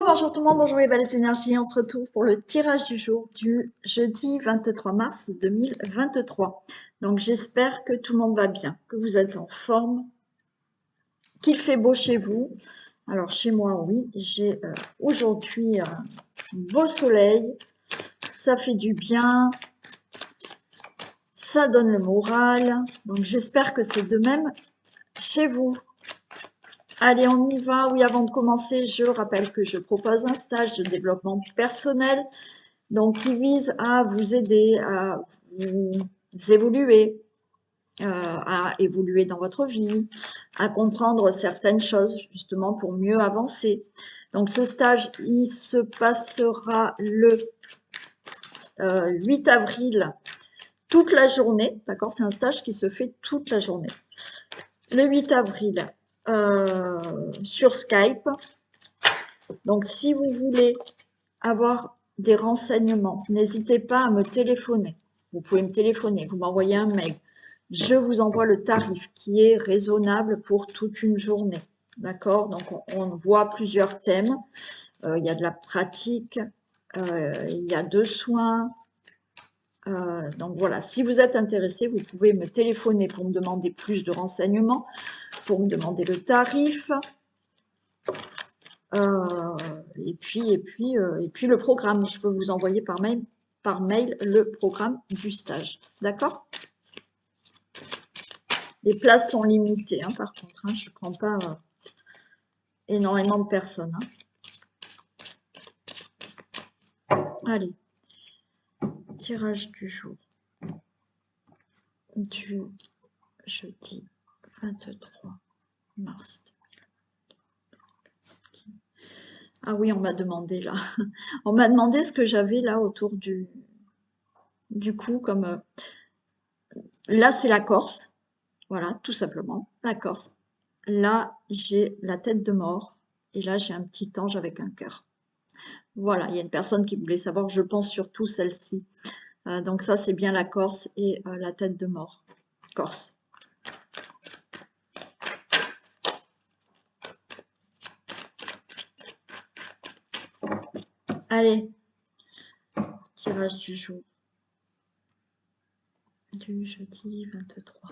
Bonjour tout le monde, bonjour les belles énergies, on se retrouve pour le tirage du jour du jeudi 23 mars 2023. Donc j'espère que tout le monde va bien, que vous êtes en forme, qu'il fait beau chez vous. Alors chez moi, oui, j'ai aujourd'hui un beau soleil, ça fait du bien, ça donne le moral. Donc j'espère que c'est de même chez vous. Allez, on y va. Oui, avant de commencer, je rappelle que je propose un stage de développement personnel, donc qui vise à vous aider à vous évoluer, à évoluer dans votre vie, à comprendre certaines choses, justement, pour mieux avancer. Donc, ce stage, il se passera le 8 avril, toute la journée, d'accord? C'est un stage qui se fait toute la journée. Le 8 avril, sur Skype. Donc, si vous voulez avoir des renseignements, n'hésitez pas à me téléphoner. Vous pouvez me téléphoner, vous m'envoyez un mail. Je vous envoie le tarif qui est raisonnable pour toute une journée. D'accord? Donc, on voit plusieurs thèmes. Il y a de la pratique, il y a de soins. Donc, voilà. Si vous êtes intéressé, vous pouvez me téléphoner pour me demander plus de renseignements, pour me demander le tarif. Et puis le programme, je peux vous envoyer par mail le programme du stage. D'accord? Les places sont limitées, hein, par contre. Hein, je ne prends pas énormément de personnes. Hein. Allez. Tirage du jour du jeudi 23 mars. Ah oui, on m'a demandé là. On m'a demandé ce que j'avais là autour du cou, comme là c'est la Corse. Voilà, tout simplement, la Corse. Là, j'ai la tête de mort et là, j'ai un petit ange avec un cœur. Voilà, il y a une personne qui voulait savoir, je pense surtout celle-ci. Donc ça, c'est bien la Corse et la tête de mort. Corse. Allez, tirage du jour. Du jeudi 23.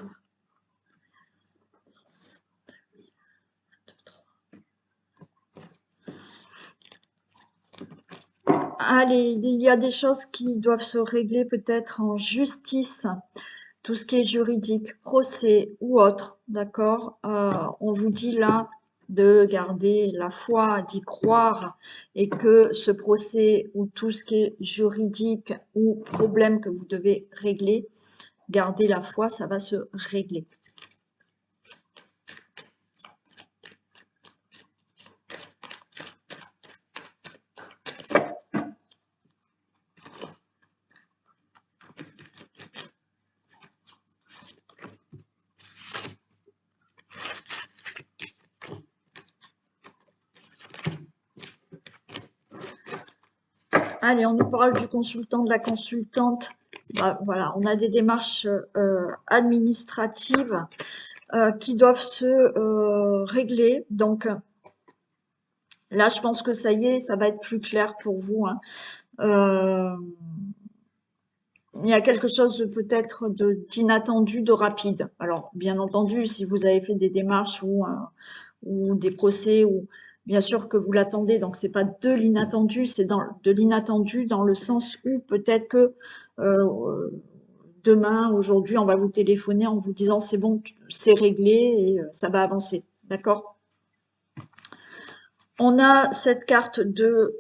Allez, il y a des choses qui doivent se régler peut-être en justice, tout ce qui est juridique, procès ou autre, d'accord? On vous dit là de garder la foi, d'y croire, et que ce procès ou tout ce qui est juridique ou problème que vous devez régler, gardez la foi, ça va se régler. Allez, on nous parle du consultant, de la consultante. Bah, voilà, on a des démarches administratives qui doivent se régler. Donc là, je pense que ça y est, ça va être plus clair pour vous. Hein. Il y a quelque chose peut-être d'inattendu, de rapide. Alors, bien entendu, si vous avez fait des démarches ou des procès, ou bien sûr que vous l'attendez, donc c'est pas de l'inattendu, c'est de l'inattendu dans le sens où peut-être que demain, aujourd'hui, on va vous téléphoner en vous disant c'est bon, c'est réglé et ça va avancer. D'accord? On a cette carte de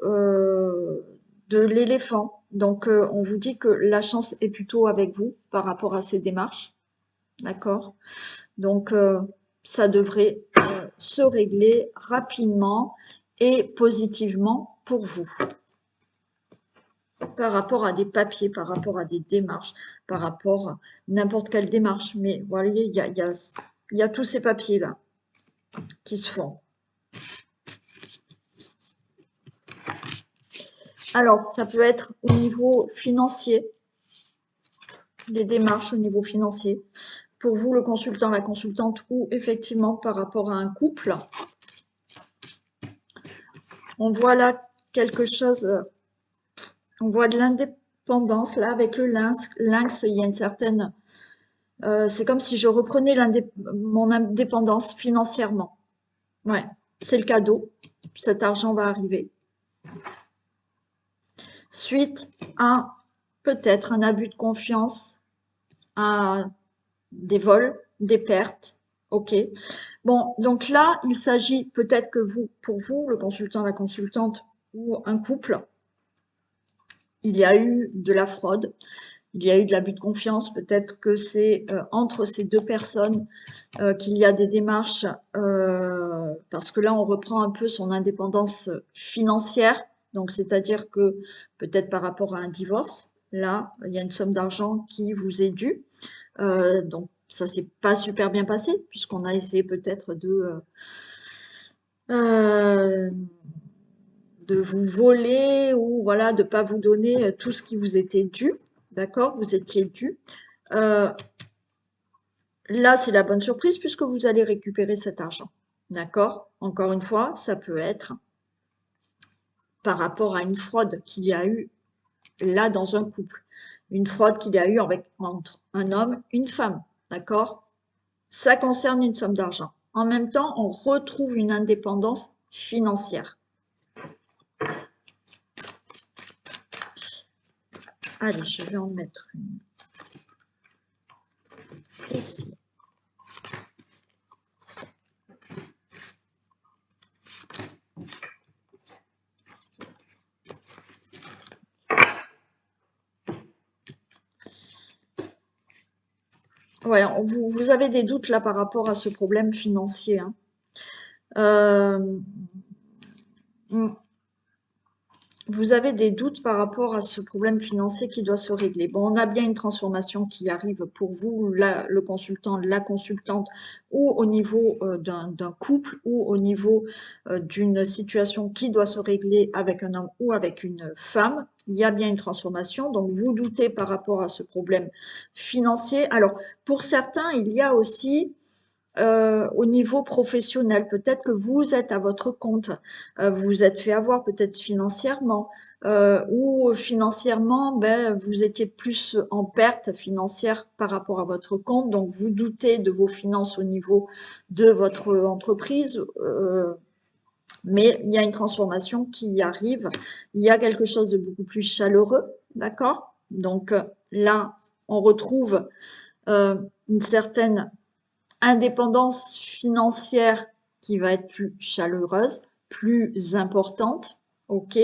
l'éléphant. Donc, on vous dit que la chance est plutôt avec vous par rapport à ces démarches. D'accord? Donc, ça devrait se régler rapidement et positivement pour vous. Par rapport à des papiers, par rapport à des démarches, par rapport à n'importe quelle démarche. Mais voilà, il y a tous ces papiers-là qui se font. Alors, ça peut être au niveau financier, des démarches au niveau financier. Pour vous, le consultant, la consultante, ou effectivement par rapport à un couple. On voit là quelque chose, on voit de l'indépendance, là, avec le lynx. Lynx, il y a une certaine... c'est comme si je reprenais mon indépendance financièrement. Ouais, c'est le cadeau. Cet argent va arriver. Suite à peut-être un abus de confiance, à des vols, des pertes. Ok. Bon, donc là, il s'agit peut-être que vous, pour vous, le consultant, la consultante ou un couple, il y a eu de la fraude, il y a eu de l'abus de confiance. Peut-être que c'est entre ces deux personnes qu'il y a des démarches, parce que là, on reprend un peu son indépendance financière. Donc, c'est-à-dire que peut-être par rapport à un divorce, là, il y a une somme d'argent qui vous est due. Donc, ça s'est pas super bien passé, puisqu'on a essayé peut-être euh, de vous voler ou voilà, de pas vous donner tout ce qui vous était dû. D'accord? Vous étiez dû. Là, c'est la bonne surprise puisque vous allez récupérer cet argent. D'accord? Encore une fois, ça peut être par rapport à une fraude qu'il y a eu là dans un couple. Une fraude qu'il y a eu entre un homme et une femme. D'accord? Ça concerne une somme d'argent. En même temps, on retrouve une indépendance financière. Allez, je vais en mettre une ici. Ouais, vous avez des doutes là par rapport à ce problème financier. Hein. Vous avez des doutes par rapport à ce problème financier qui doit se régler. Bon, on a bien une transformation qui arrive pour vous, le consultant, la consultante, ou au niveau d'un couple, ou au niveau d'une situation qui doit se régler avec un homme ou avec une femme. Il y a bien une transformation, donc vous doutez par rapport à ce problème financier. Alors, pour certains, il y a aussi au niveau professionnel, peut-être que vous êtes à votre compte, vous vous êtes fait avoir peut-être financièrement, ou financièrement, ben, vous étiez plus en perte financière par rapport à votre compte, donc vous doutez de vos finances au niveau de votre entreprise, mais il y a une transformation qui arrive, il y a quelque chose de beaucoup plus chaleureux, d'accord? Donc là, on retrouve une certaine indépendance financière qui va être plus chaleureuse, plus importante. OK?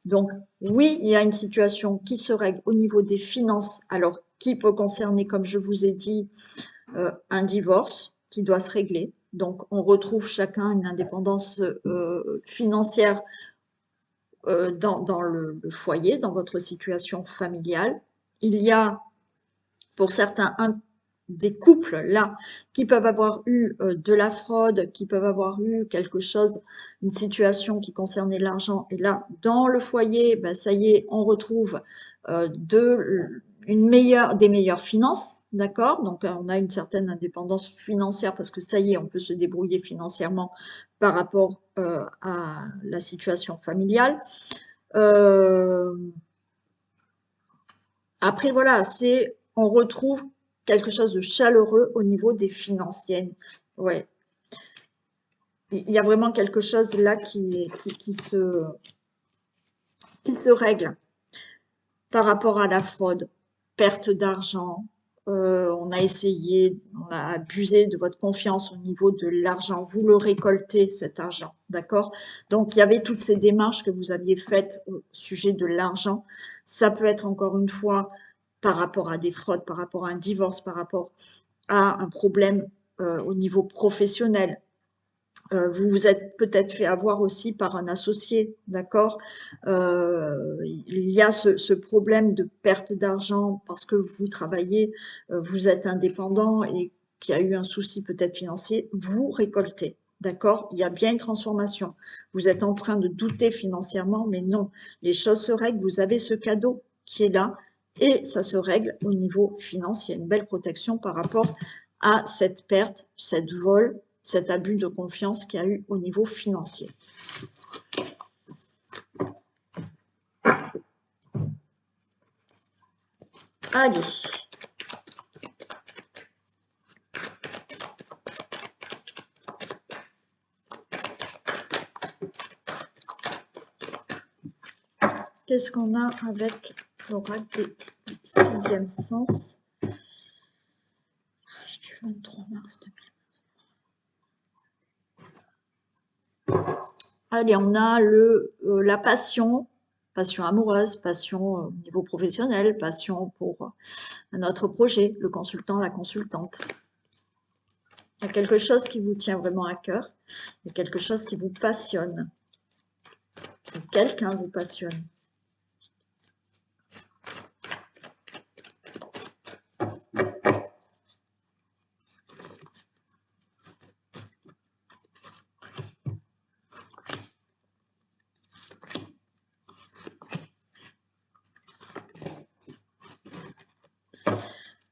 Donc, oui, il y a une situation qui se règle au niveau des finances, alors qui peut concerner, comme je vous ai dit, un divorce qui doit se régler. Donc, on retrouve chacun une indépendance financière dans le foyer, dans votre situation familiale. Il y a pour certains des couples là qui peuvent avoir eu de la fraude, qui peuvent avoir eu quelque chose, une situation qui concernait l'argent, et là dans le foyer, ben, ça y est, on retrouve des meilleures finances, d'accord? Donc on a une certaine indépendance financière parce que ça y est, on peut se débrouiller financièrement par rapport à la situation familiale. Après voilà, on retrouve quelque chose de chaleureux au niveau des finances. Ouais, il y a vraiment quelque chose là qui se règle par rapport à la fraude, perte d'argent. On a essayé, on a abusé de votre confiance au niveau de l'argent. Vous le récoltez, cet argent, d'accord? Donc, il y avait toutes ces démarches que vous aviez faites au sujet de l'argent. Ça peut être encore une fois par rapport à des fraudes, par rapport à un divorce, par rapport à un problème au niveau professionnel. Vous vous êtes peut-être fait avoir aussi par un associé, d'accord? Il y a ce problème de perte d'argent parce que vous travaillez, vous êtes indépendant et qu'il y a eu un souci peut-être financier, vous récoltez, d'accord? Il y a bien une transformation. Vous êtes en train de douter financièrement, mais non, les choses se règlent, vous avez ce cadeau qui est là et ça se règle au niveau financier. Il y a une belle protection par rapport à cette perte, cette vol, cet abus de confiance qu'il y a eu au niveau financier. Allez. Qu'est-ce qu'on a avec l'oracle du 6e sens du 23 mars 2020. Allez, on a la passion, passion amoureuse, passion au niveau professionnel, passion pour notre projet, le consultant, la consultante. Il y a quelque chose qui vous tient vraiment à cœur, il y a quelque chose qui vous passionne, quelqu'un vous passionne.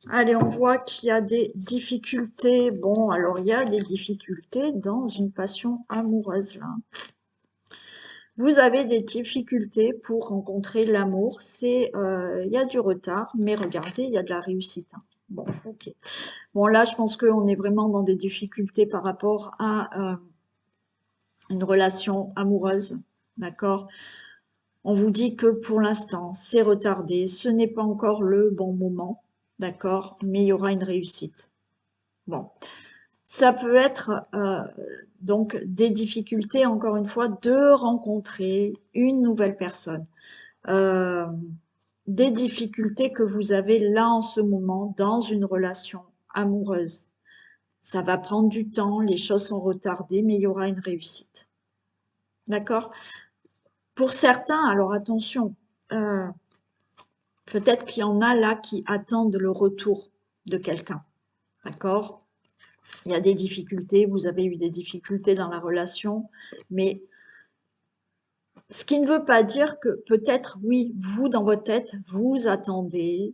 Allez, on voit qu'il y a des difficultés. Bon, alors il y a des difficultés dans une passion amoureuse là. Vous avez des difficultés pour rencontrer l'amour. Il y a du retard, mais regardez, il y a de la réussite. Hein. Bon, ok. Bon, là, je pense qu'on est vraiment dans des difficultés par rapport à une relation amoureuse. D'accord? On vous dit que pour l'instant, c'est retardé. Ce n'est pas encore le bon moment. D'accord? Mais il y aura une réussite. Bon. Ça peut être donc des difficultés, encore une fois, de rencontrer une nouvelle personne. Des difficultés que vous avez là en ce moment dans une relation amoureuse. Ça va prendre du temps, les choses sont retardées, mais il y aura une réussite. D'accord? Pour certains, alors attention, peut-être qu'il y en a là qui attendent le retour de quelqu'un. D'accord? Il y a des difficultés, vous avez eu des difficultés dans la relation, mais ce qui ne veut pas dire que peut-être, oui, vous, dans votre tête, vous attendez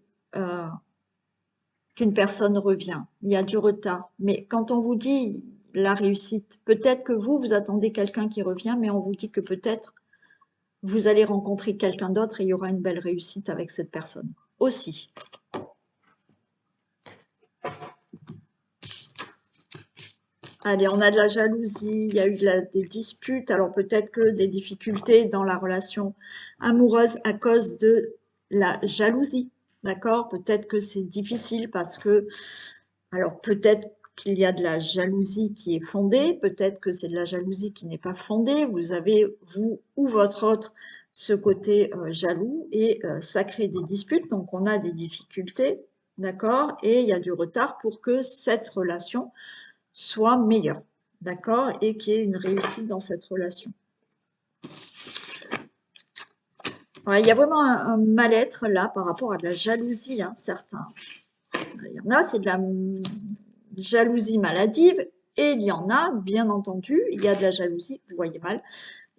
qu'une personne revient. Il y a du retard. Mais quand on vous dit la réussite, peut-être que vous attendez quelqu'un qui revient, mais on vous dit que peut-être vous allez rencontrer quelqu'un d'autre et il y aura une belle réussite avec cette personne aussi. Allez, on a de la jalousie, il y a eu des disputes, alors peut-être que des difficultés dans la relation amoureuse à cause de la jalousie, d'accord? Peut-être que c'est difficile parce que, alors peut-être qu'il y a de la jalousie qui est fondée, peut-être que c'est de la jalousie qui n'est pas fondée, vous avez, vous ou votre autre, ce côté jaloux et ça crée des disputes, donc on a des difficultés, d'accord? Et il y a du retard pour que cette relation soit meilleur, d'accord, et qu'il y ait une réussite dans cette relation. Ouais, il y a vraiment un mal-être là par rapport à de la jalousie, hein, certains. Il y en a, c'est de la jalousie maladive, et il y en a, bien entendu, il y a de la jalousie, vous voyez mal,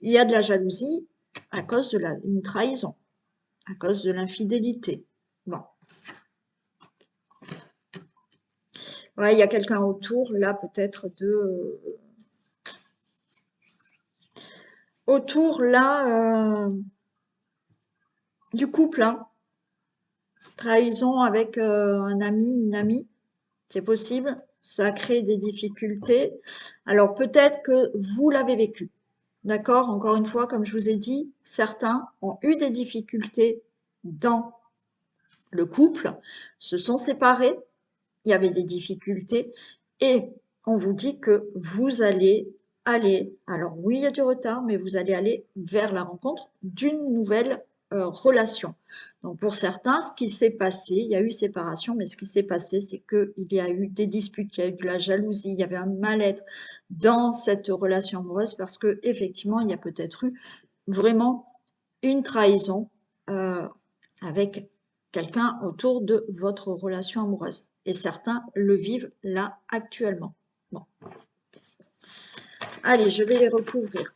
il y a de la jalousie à cause de une trahison, à cause de l'infidélité. Bon. Ouais, il y a quelqu'un autour, là, peut-être autour, là, du couple, hein. Trahison avec un ami, une amie, c'est possible. Ça crée des difficultés. Alors peut-être que vous l'avez vécu. D'accord? Encore une fois, comme je vous ai dit, certains ont eu des difficultés dans le couple, se sont séparés, il y avait des difficultés et on vous dit que vous allez aller, alors oui, il y a du retard, mais vous allez aller vers la rencontre d'une nouvelle relation. Donc pour certains, ce qui s'est passé, il y a eu séparation, mais ce qui s'est passé, c'est qu'il y a eu des disputes, il y a eu de la jalousie, il y avait un mal-être dans cette relation amoureuse parce que effectivement, il y a peut-être eu vraiment une trahison avec quelqu'un autour de votre relation amoureuse. Et certains le vivent là actuellement. Bon. Allez, je vais les recouvrir.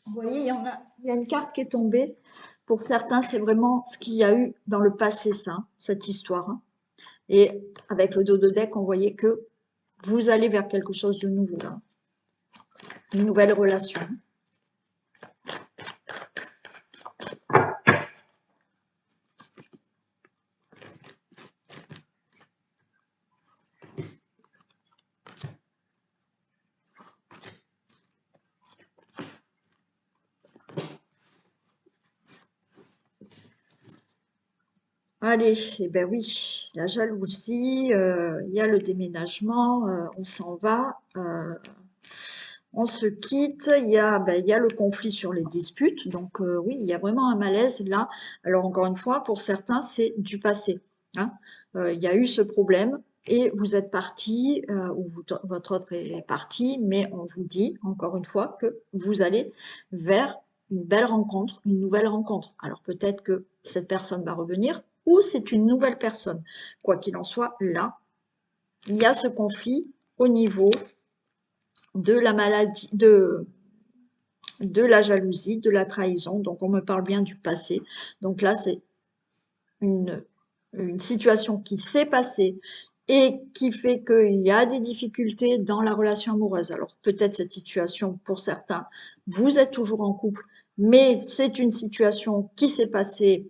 Vous voyez, il y a une carte qui est tombée. Pour certains, c'est vraiment ce qu'il y a eu dans le passé, ça, cette histoire. Et avec le dos de deck, on voyait que vous allez vers quelque chose de nouveau là. une nouvelle relation. Allez, eh ben oui, la jalousie, il y a le déménagement, on s'en va, on se quitte, il y a le conflit sur les disputes, donc oui, il y a vraiment un malaise là. Alors encore une fois, pour certains, c'est du passé, hein. Il y a eu ce problème et vous êtes parti, ou votre autre est parti, mais on vous dit encore une fois que vous allez vers une belle rencontre, une nouvelle rencontre. Alors peut-être que cette personne va revenir ou c'est une nouvelle personne. Quoi qu'il en soit, là, il y a ce conflit au niveau de la maladie, de la jalousie, de la trahison. Donc, on me parle bien du passé. Donc là, c'est une, une situation qui s'est passée et qui fait qu'il y a des difficultés dans la relation amoureuse. Alors, peut-être cette situation, pour certains, vous êtes toujours en couple, mais c'est une situation qui s'est passée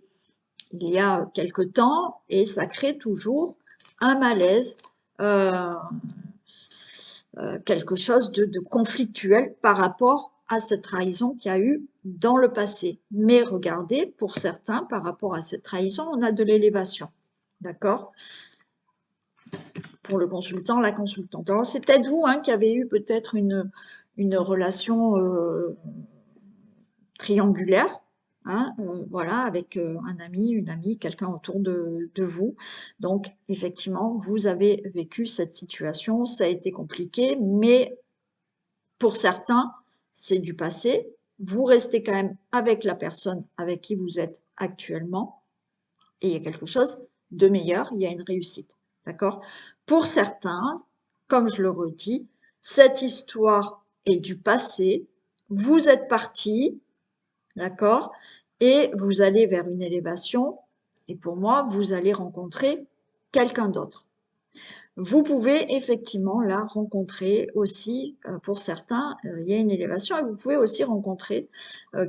il y a quelque temps et ça crée toujours un malaise, euh, quelque chose de conflictuel par rapport à cette trahison qu'il y a eu dans le passé. Mais regardez, pour certains, par rapport à cette trahison, on a de l'élévation. D'accord? Pour le consultant, la consultante. Alors, c'est peut-être vous qui avez eu peut-être une relation triangulaire, voilà, avec un ami, une amie, quelqu'un autour de vous. Donc, effectivement, vous avez vécu cette situation, ça a été compliqué, mais pour certains, c'est du passé. Vous restez quand même avec la personne avec qui vous êtes actuellement et il y a quelque chose de meilleur, il y a une réussite. D'accord? Pour certains, comme je le redis, cette histoire est du passé. Vous êtes parti, d'accord? Et vous allez vers une élévation. Et pour moi, vous allez rencontrer quelqu'un d'autre. Vous pouvez effectivement là rencontrer aussi, pour certains, il y a une élévation et vous pouvez aussi rencontrer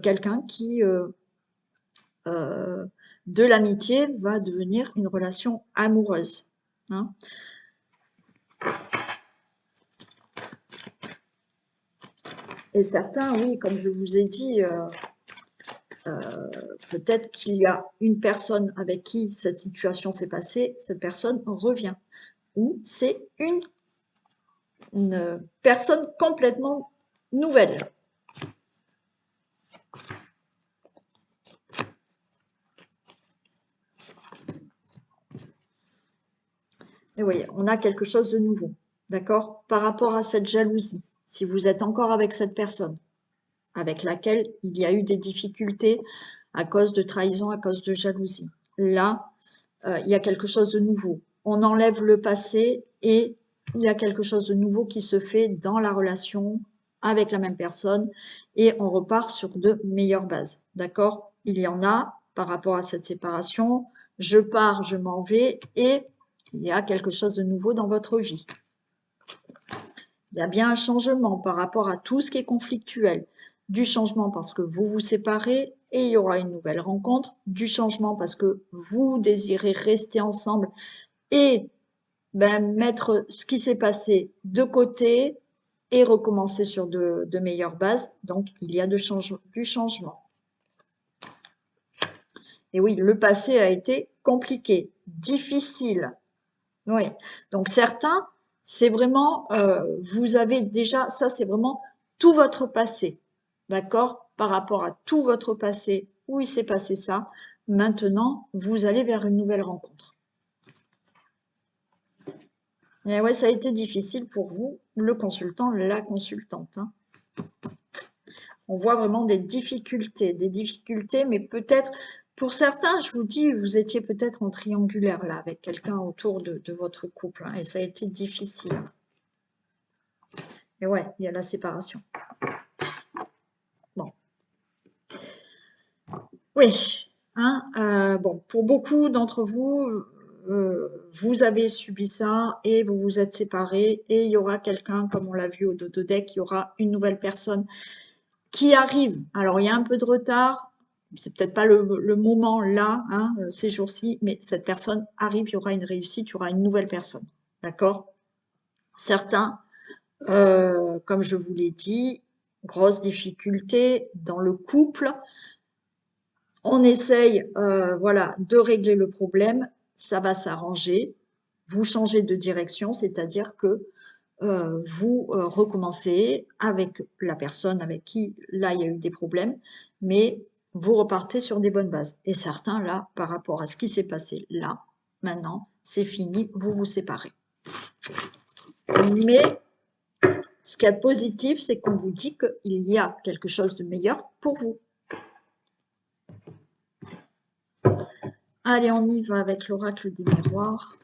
quelqu'un qui, de l'amitié, va devenir une relation amoureuse, hein. Et certains, oui, comme je vous ai dit, peut-être qu'il y a une personne avec qui cette situation s'est passée, cette personne revient. Ou c'est une personne complètement nouvelle. Et oui, on a quelque chose de nouveau, d'accord? Par rapport à cette jalousie, si vous êtes encore avec cette personne, avec laquelle il y a eu des difficultés à cause de trahison, à cause de jalousie, là, il y a quelque chose de nouveau. On enlève le passé et il y a quelque chose de nouveau qui se fait dans la relation avec la même personne et on repart sur de meilleures bases, d'accord? Il y en a par rapport à cette séparation, je pars, je m'en vais et il y a quelque chose de nouveau dans votre vie. Il y a bien un changement par rapport à tout ce qui est conflictuel. Du changement parce que vous vous séparez et il y aura une nouvelle rencontre. Du changement parce que vous désirez rester ensemble et mettre ce qui s'est passé de côté et recommencer sur de meilleures bases. Donc, il y a du changement. Et oui, le passé a été compliqué, difficile. Oui. Donc, certains, c'est vraiment, vous avez déjà, ça c'est vraiment tout votre passé. D'accord? Par rapport à tout votre passé, où il s'est passé ça, maintenant, vous allez vers une nouvelle rencontre. Et ouais, ça a été difficile pour vous, le consultant, la consultante, hein. On voit vraiment des difficultés, mais peut-être, pour certains, je vous dis, vous étiez peut-être en triangulaire là, avec quelqu'un autour de votre couple, hein, et ça a été difficile. Et ouais, il y a la séparation. Bon. Oui, hein, bon, pour beaucoup d'entre vous, vous avez subi ça et vous vous êtes séparés et il y aura quelqu'un, comme on l'a vu au dodo deck, il y aura une nouvelle personne qui arrive. Alors, il y a un peu de retard, c'est peut-être pas le moment là, hein, ces jours-ci, mais cette personne arrive, il y aura une réussite, il y aura une nouvelle personne. D'accord? Certains, comme je vous l'ai dit, grosse difficulté dans le couple. On essaye, voilà, de régler le problème, ça va s'arranger. Vous changez de direction, c'est-à-dire que vous recommencez avec la personne avec qui, là, il y a eu des problèmes, mais vous repartez sur des bonnes bases. Et certains, là, par rapport à ce qui s'est passé là, maintenant, c'est fini, vous vous séparez. Mais ce qui est positif, c'est qu'on vous dit qu'il y a quelque chose de meilleur pour vous. Allez, on y va avec l'oracle des miroirs.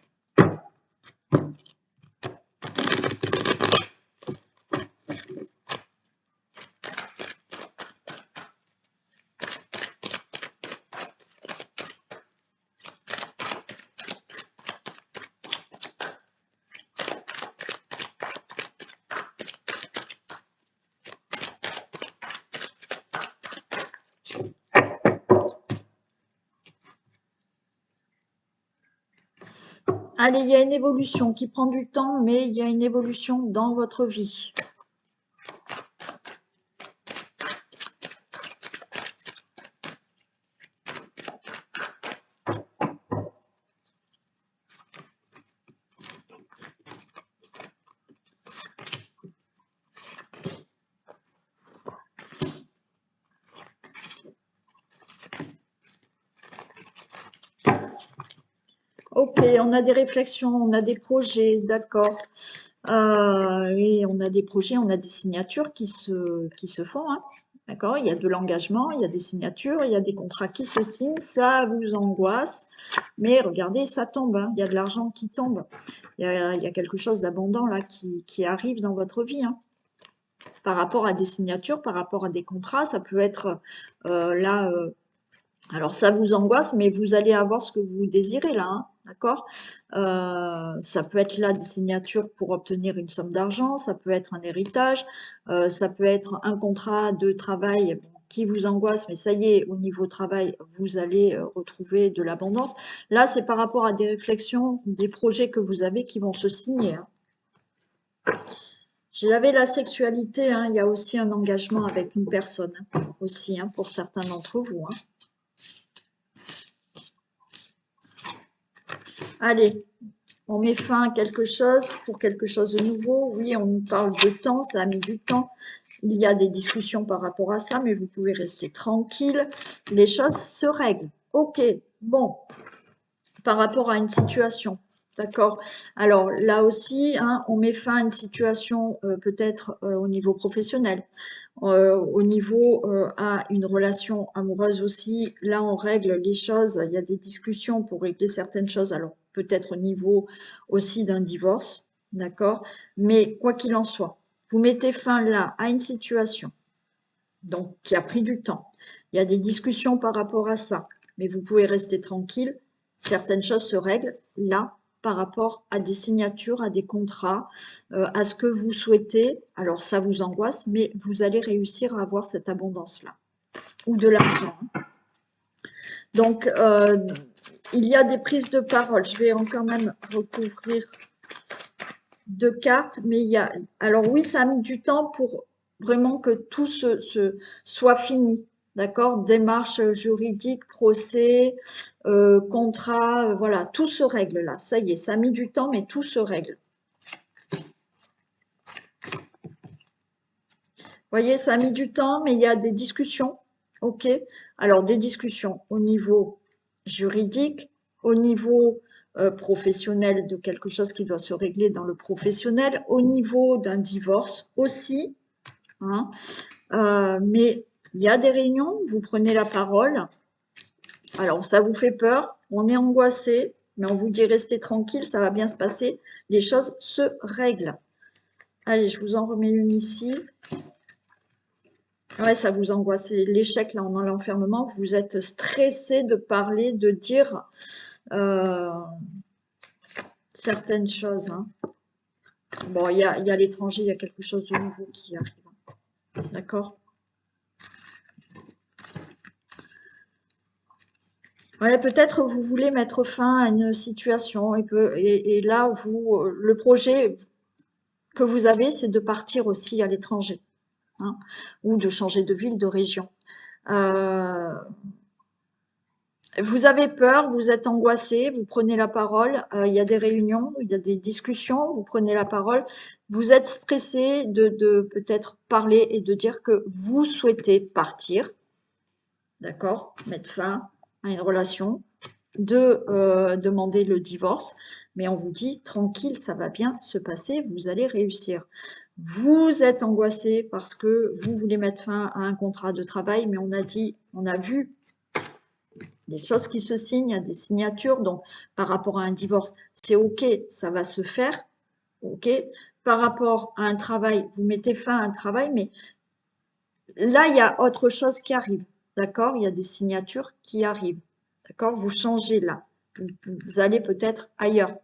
Allez, il y a une évolution qui prend du temps, mais il y a une évolution dans votre vie. Ok, on a des réflexions, on a des projets, d'accord. Et on a des projets, on a des signatures qui se font, hein, d'accord. Il y a de l'engagement, il y a des signatures, il y a des contrats qui se signent, ça vous angoisse, mais regardez, ça tombe, hein, il y a de l'argent qui tombe, il y a quelque chose d'abondant là qui arrive dans votre vie, hein. Par rapport à des signatures, par rapport à des contrats, ça peut être là... alors ça vous angoisse, mais vous allez avoir ce que vous désirez là, hein, d'accord? Ça peut être là des signatures pour obtenir une somme d'argent, ça peut être un héritage, ça peut être un contrat de travail qui vous angoisse, mais ça y est, au niveau travail, vous allez retrouver de l'abondance. Là, c'est par rapport à des réflexions, des projets que vous avez qui vont se signer, hein. J'avais la sexualité, hein, il y a aussi un engagement avec une personne, hein, aussi, hein, pour certains d'entre vous, hein. Allez, on met fin à quelque chose pour quelque chose de nouveau. Oui, on nous parle de temps, ça a mis du temps. Il y a des discussions par rapport à ça, mais vous pouvez rester tranquille. Les choses se règlent. Ok, bon, par rapport à une situation. D'accord. Alors là aussi, hein, on met fin à une situation peut-être au niveau professionnel, au niveau à une relation amoureuse aussi. Là, on règle les choses. Il y a des discussions pour régler certaines choses. Alors peut-être au niveau aussi d'un divorce, d'accord. Mais quoi qu'il en soit, vous mettez fin là à une situation donc qui a pris du temps. Il y a des discussions par rapport à ça, mais vous pouvez rester tranquille. Certaines choses se règlent là par rapport à des signatures, à des contrats, à ce que vous souhaitez. Alors ça vous angoisse, mais vous allez réussir à avoir cette abondance-là ou de l'argent. Donc il y a des prises de parole. Je vais quand même recouvrir 2 cartes, mais il y a. Alors oui, ça a mis du temps pour vraiment que tout soit fini. D'accord? Démarche juridique, procès, contrat, voilà, tout se règle là. Ça y est, ça a mis du temps, mais tout se règle. Vous voyez, ça a mis du temps, mais il y a des discussions. OK? Alors, des discussions au niveau juridique, au niveau professionnel de quelque chose qui doit se régler dans le professionnel, au niveau d'un divorce aussi, hein. Mais il y a des réunions, vous prenez la parole. Alors, ça vous fait peur, on est angoissé, mais on vous dit restez tranquille, ça va bien se passer. Les choses se règlent. Allez, je vous en remets une ici. Ouais, ça vous angoisse. L'échec, là, on a l'enfermement. Vous êtes stressé de parler, de dire. certaines choses. Hein. Bon, il y a l'étranger, il y a quelque chose de nouveau qui arrive. D'accord? Ouais, peut-être vous voulez mettre fin à une situation et là, le projet que vous avez, c'est de partir aussi à l'étranger, hein, ou de changer de ville, de région. Vous avez peur, vous êtes angoissé, vous prenez la parole, il y a des réunions, il y a des discussions, vous prenez la parole, vous êtes stressé de peut-être parler et de dire que vous souhaitez partir, d'accord, mettre fin à une relation, de demander le divorce, mais on vous dit tranquille, ça va bien se passer, vous allez réussir. Vous êtes angoissé parce que vous voulez mettre fin à un contrat de travail, mais on a vu des choses qui se signent, il y a des signatures, donc par rapport à un divorce, c'est ok, ça va se faire, ok. Par rapport à un travail, vous mettez fin à un travail, mais là, il y a autre chose qui arrive, d'accord? Il y a des signatures qui arrivent, d'accord? Vous changez là, vous allez peut-être ailleurs.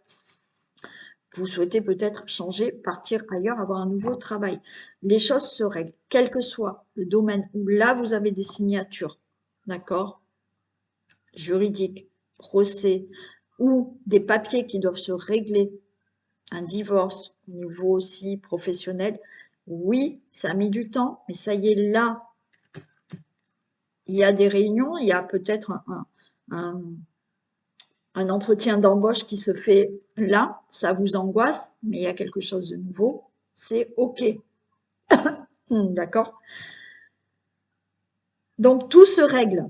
Vous souhaitez peut-être changer, partir ailleurs, avoir un nouveau travail. Les choses se règlent, quel que soit le domaine où là, vous avez des signatures, d'accord? Juridiques, procès ou des papiers qui doivent se régler, un divorce au niveau aussi professionnel. Oui, ça a mis du temps, mais ça y est, là, il y a des réunions, il y a peut-être un entretien d'embauche qui se fait là, ça vous angoisse, mais il y a quelque chose de nouveau, c'est OK. D'accord? Donc, tout se règle.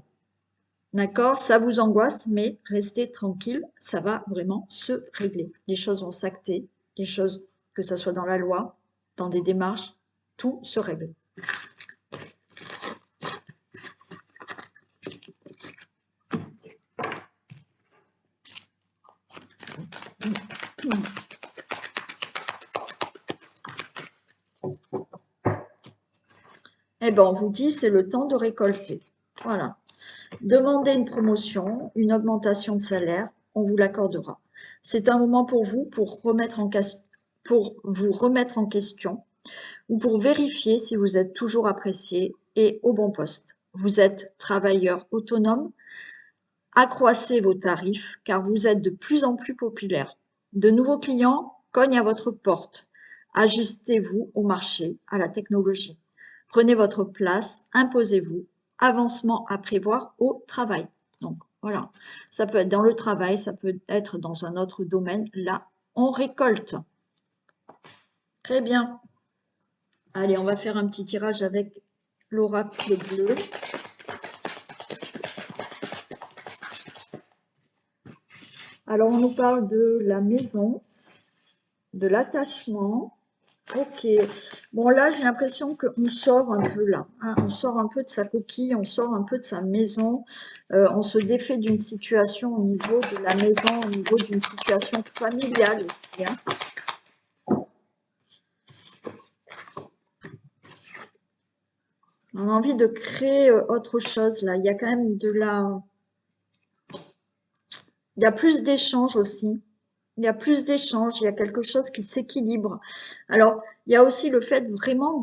D'accord? Ça vous angoisse, mais restez tranquille, ça va vraiment se régler. Les choses vont s'acter, les choses, que ça soit dans la loi, dans des démarches, tout se règle. Eh bien, on vous dit, c'est le temps de récolter. Voilà. Demandez une promotion, une augmentation de salaire, on vous l'accordera. C'est un moment pour vous pour vous remettre en question ou pour vérifier si vous êtes toujours apprécié et au bon poste. Vous êtes travailleur autonome, accroissez vos tarifs car vous êtes de plus en plus populaire. De nouveaux clients cognent à votre porte. Ajustez-vous au marché, à la technologie. Prenez votre place, imposez-vous. Avancement à prévoir au travail. Donc voilà, ça peut être dans le travail, ça peut être dans un autre domaine. Là, on récolte. Très bien. Allez, on va faire un petit tirage avec l'oracle bleu. Alors, on nous parle de la maison, de l'attachement. Ok. Bon, là, j'ai l'impression qu'on sort un peu là. Hein, on sort un peu de sa coquille, on sort un peu de sa maison. On se défait d'une situation au niveau de la maison, au niveau d'une situation familiale aussi. Hein. On a envie de créer autre chose là. Il y a quand même il y a plus d'échanges aussi. Il y a plus d'échanges, il y a quelque chose qui s'équilibre. Alors, il y a aussi le fait vraiment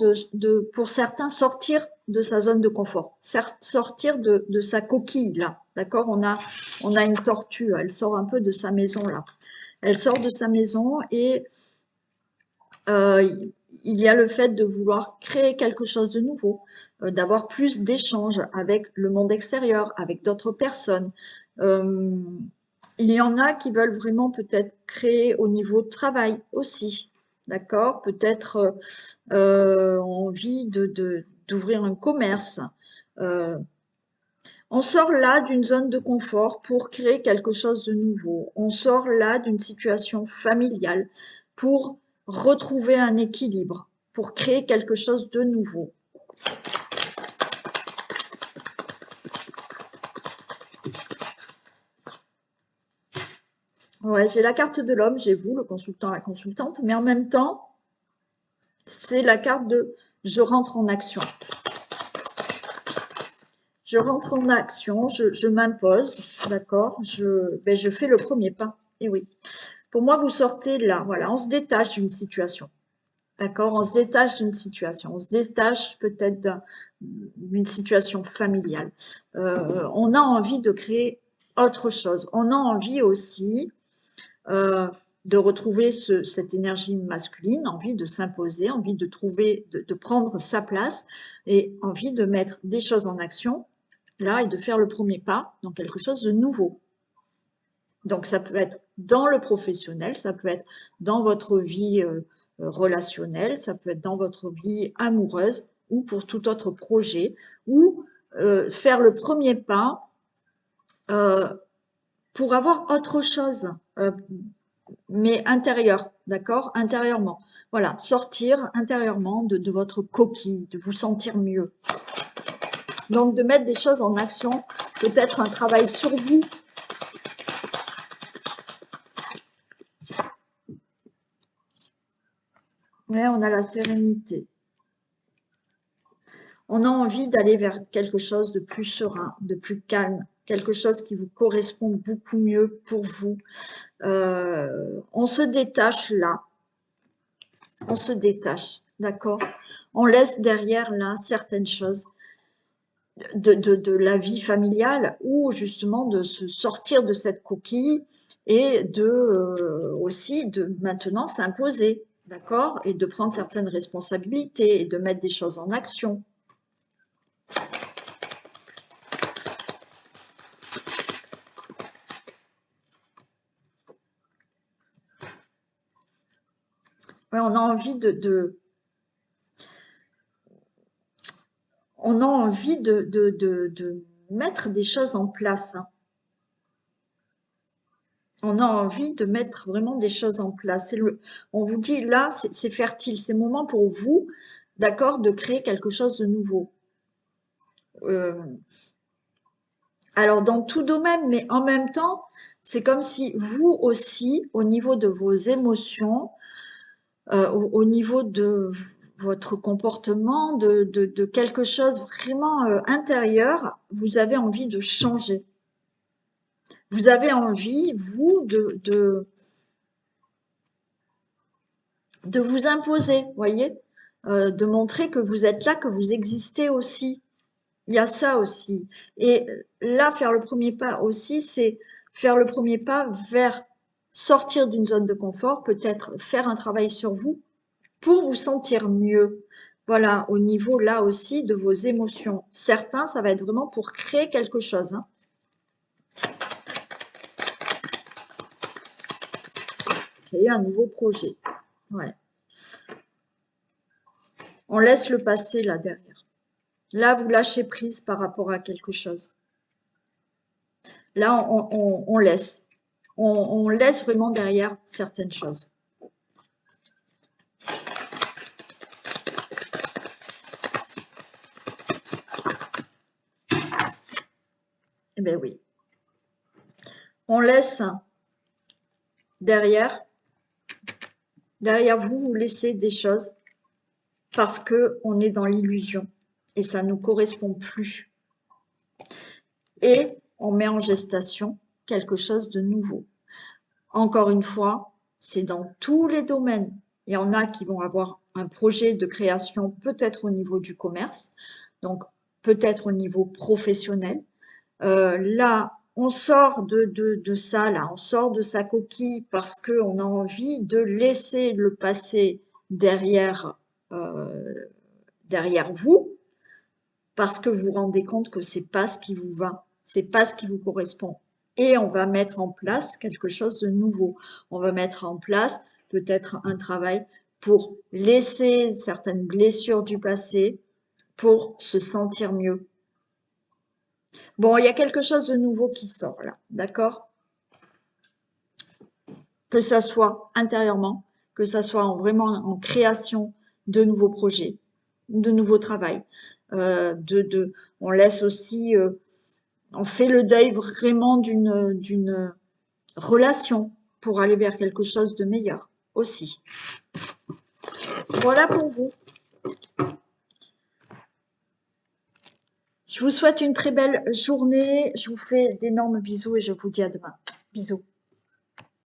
pour certains, sortir de sa zone de confort, sortir de sa coquille, là. D'accord? On a une tortue, elle sort un peu de sa maison, là. Elle sort de sa maison et il y a le fait de vouloir créer quelque chose de nouveau, d'avoir plus d'échanges avec le monde extérieur, avec d'autres personnes. Il y en a qui veulent vraiment peut-être créer au niveau de travail aussi, d'accord? Peut-être envie d'ouvrir un commerce. On sort là d'une zone de confort pour créer quelque chose de nouveau. On sort là d'une situation familiale pour retrouver un équilibre, pour créer quelque chose de nouveau. Ouais, j'ai la carte de l'homme, j'ai vous, le consultant, la consultante, mais en même temps, c'est la carte de je rentre en action. Je rentre en action, je m'impose, d'accord, je fais le premier pas, et oui. Pour moi, vous sortez là, voilà, on se détache d'une situation. D'accord? On se détache d'une situation. On se détache peut-être d'une situation familiale. On a envie de créer autre chose. On a envie aussi de retrouver cette énergie masculine, envie de s'imposer, envie de trouver, de prendre sa place et envie de mettre des choses en action là et de faire le premier pas dans quelque chose de nouveau. Donc ça peut être dans le professionnel, ça peut être dans votre vie relationnelle, ça peut être dans votre vie amoureuse ou pour tout autre projet, ou faire le premier pas pour avoir autre chose, mais intérieur, d'accord? Intérieurement. Voilà, sortir intérieurement de votre coquille, de vous sentir mieux. Donc de mettre des choses en action, peut-être un travail sur vous. Mais on a la sérénité. On a envie d'aller vers quelque chose de plus serein, de plus calme, quelque chose qui vous correspond beaucoup mieux pour vous. On se détache là, on se détache, d'accord? On laisse derrière là certaines choses de la vie familiale ou justement de se sortir de cette coquille et de aussi de maintenant s'imposer, d'accord? Et de prendre certaines responsabilités et de mettre des choses en action. Ouais, on a envie on a envie de mettre des choses en place, hein. On a envie de mettre vraiment des choses en place. On vous dit là, c'est fertile, c'est le moment pour vous, d'accord, de créer quelque chose de nouveau. Alors dans tout domaine, mais en même temps, c'est comme si vous aussi, au niveau de vos émotions, au niveau de votre comportement, de quelque chose vraiment intérieur, vous avez envie de changer. Vous avez envie, vous, de vous imposer, voyez, de montrer que vous êtes là, que vous existez aussi. Il y a ça aussi. Et là, faire le premier pas aussi, c'est faire le premier pas vers sortir d'une zone de confort, peut-être faire un travail sur vous pour vous sentir mieux. Voilà, au niveau là aussi de vos émotions. Certains, ça va être vraiment pour créer quelque chose, hein. Créer un nouveau projet. Ouais. On laisse le passé là derrière. Là, vous lâchez prise par rapport à quelque chose. Là, on laisse. On laisse vraiment derrière certaines choses. Eh bien oui. On laisse derrière vous, vous laissez des choses parce que on est dans l'illusion et ça ne nous correspond plus. Et on met en gestation quelque chose de nouveau. Encore une fois, c'est dans tous les domaines. Il y en a qui vont avoir un projet de création peut-être au niveau du commerce, donc peut-être au niveau professionnel. Là, on sort de ça, là, on sort de sa coquille parce qu'on a envie de laisser le passé derrière, derrière vous, parce que vous vous rendez compte que c'est pas ce qui vous va, c'est pas ce qui vous correspond. Et on va mettre en place quelque chose de nouveau. On va mettre en place peut-être un travail pour laisser certaines blessures du passé pour se sentir mieux. Bon, il y a quelque chose de nouveau qui sort là, d'accord? Que ça soit intérieurement, que ça soit vraiment en création de nouveaux projets, de nouveaux travails. On laisse aussi, on fait le deuil vraiment d'une relation pour aller vers quelque chose de meilleur aussi. Voilà pour vous. Je vous souhaite une très belle journée. Je vous fais d'énormes bisous et je vous dis à demain. Bisous.